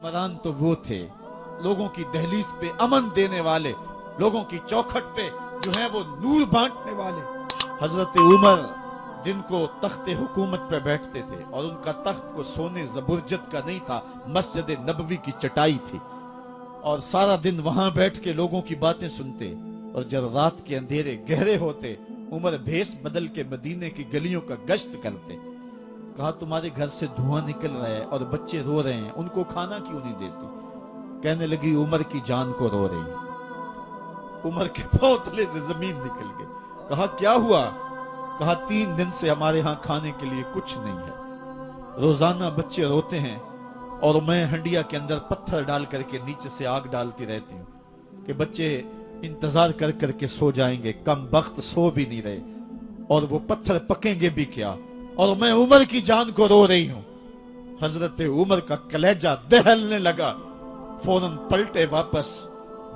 हुक्मरान तो वो थे, लोगों की दहलीज पे अमन देने वाले, लोगों की चौखट पे जो है वो नूर बांटने वाले। हजरत उमर दिन को तख्ते हुकूमत पे बैठते थे और उनका तख्त को सोने जबरजत का नहीं था, मस्जिद नबवी की चटाई थी और सारा दिन वहां बैठ के लोगों की बातें सुनते। और जब रात के अंधेरे गहरे होते, उमर भेष बदल के मदीने की गलियों का गश्त करते। कहा तुम्हारे घर से धुआं निकल रहा है और बच्चे रो रहे हैं, उनको खाना क्यों नहीं देती? कहने लगी उमर की जान को रो रही। उमर के पांव तले से जमीन निकल गई। कहा क्या हुआ? कहा 3 दिन से हमारे यहाँ खाने के लिए कुछ नहीं है, रोजाना बच्चे रोते हैं और मैं हंडिया के अंदर पत्थर डाल करके नीचे से आग डालती रहती हूँ कि बच्चे इंतजार कर करके सो जाएंगे, कम वक्त सो भी नहीं रहे और वो पत्थर पकेंगे भी क्या, और मैं उमर की जान को रो रही हूं। हजरत उमर का कलेजा दहलने लगा। फौरन पलटे वापस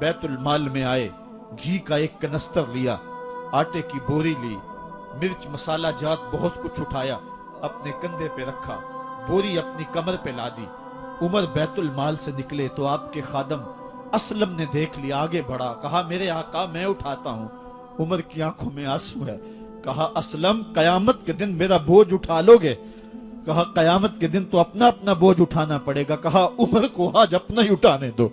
बैतुल माल में आए, घी का एक कनस्तर लिया, आटे की बोरी ली, मिर्च मसाला जात बहुत कुछ उठाया, अपने कंधे पे रखा, बोरी अपनी कमर पे लादी। उमर बैतुल माल से निकले तो आपके खादम असलम ने देख लिया, आगे बढ़ा, कहा मेरे आका मैं उठाता हूं। उमर की आंखों में आंसू है। कहा असलम कयामत के दिन मेरा बोझ उठा लोगे? कहा कयामत के दिन तो अपना अपना बोझ उठाना पड़ेगा। कहा उमर को आज अपना ही उठाने दो।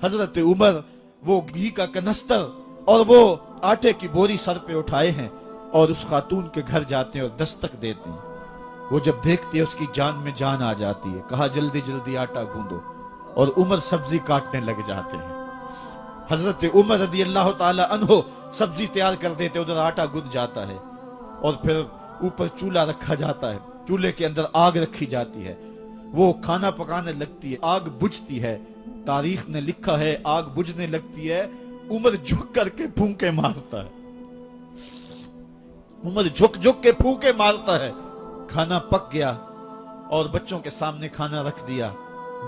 हजरत उमर वो घी का कनस्तर और वो आटे की बोरी सर पे उठाए हैं और उस खातून के घर जाते हैं और दस्तक देते हैं। वो जब देखती है उसकी जान में जान आ जाती है। कहा जल्दी जल्दी आटा गूंदो, और उमर सब्जी काटने लग जाते हैं। हजरत उमर रज़ी अल्लाह ताला अन्हो सब्जी तैयार कर देते, उधर आटा गुंद जाता है और फिर ऊपर चूल्हा रखा जाता है, चूल्हे के अंदर आग रखी जाती है, वो खाना पकाने लगती है, आग बुझती है। तारीख ने लिखा है आग बुझने लगती है, उमर झुक करके फूंके मारता है, उमर झुक झुक के फूंके मारता है। खाना पक गया और बच्चों के सामने खाना रख दिया,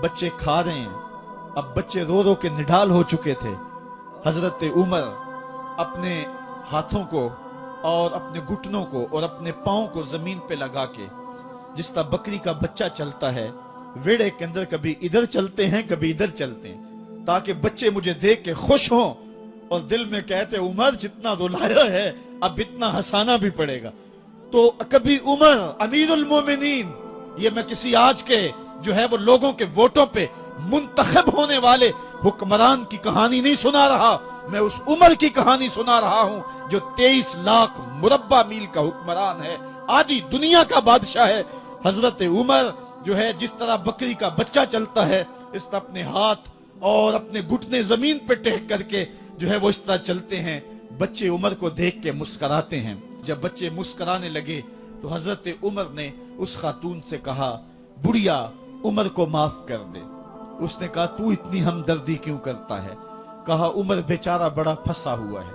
बच्चे खा रहे हैं। अब बच्चे रो रो के निढाल हो चुके थे। हजरत उमर अपने हाथों को और अपने घुटनों को और अपने पांव को जमीन पे लगा के, जिस तरह बकरी का बच्चा चलता है वेड़े के अंदर, कभी इधर चलते हैं कभी इधर चलते हैं, ताकि बच्चे मुझे देख के खुश हों और दिल में कहते उमर जितना रुलाया है अब इतना हंसाना भी पड़ेगा। तो कभी उमर अमीरुल मोमिनीन, ये मैं किसी आज के जो है वो लोगों के वोटों पे मुंतखब होने वाले हुक्मरान की कहानी नहीं सुना रहा, मैं उस उमर की कहानी सुना रहा हूं जो 23 लाख मुरब्बा मील का हुक्मरान है, आधी दुनिया का बादशाह है। हजरत उमर जो है जिस तरह बकरी का बच्चा चलता है, इस तरह अपने हाथ और अपने घुटने जमीन पे टेक करके जो है वो इस तरह चलते हैं। बच्चे उमर को देख के मुस्कुराते हैं। जब बच्चे मुस्कुराने लगे तो हजरत उमर ने उस खातून से कहा बुढ़िया उमर को माफ कर दे। उसने कहा तू इतनी हमदर्दी क्यों करता है? कहा उमर बेचारा बड़ा फंसा हुआ है,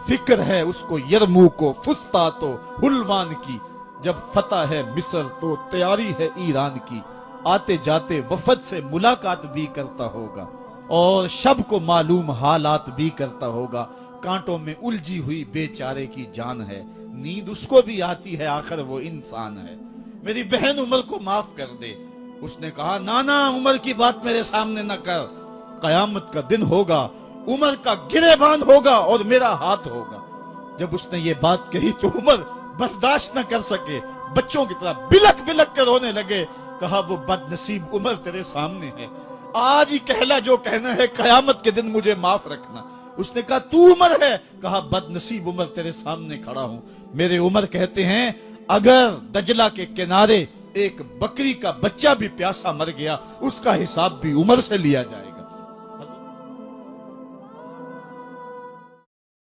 फिक्र है उसको यरमूक को, फुस्तात हुलवान की, जब फतह है मिस्र तो तैयारी है ईरान की, आते जाते वफद से मुलाकात भी करता होगा और शब को मालूम हालात भी करता होगा, कांटों में उलझी हुई बेचारे की जान है, नींद उसको भी आती है, आखिर वो इंसान है, मेरी बहन उमर को माफ कर दे। उसने कहा नाना उमर की बात मेरे सामने न कर, कयामत का दिन होगा, उमर का गिरेबान होगा और मेरा हाथ होगा। जब उसने ये बात कही तो उमर बर्दाश्त न कर सके, बच्चों की तरह बिलक बिलक कर रोने लगे। कहा वो बदनसीब उमर तेरे सामने है, आज ही कहला जो कहना है, कयामत के दिन मुझे माफ रखना। उसने कहा तू उमर है? कहा बदनसीब उमर तेरे सामने खड़ा हूं। मेरे उमर कहते हैं अगर दजला के किनारे एक बकरी का बच्चा भी प्यासा मर गया, उसका हिसाब भी उमर से लिया जाएगा।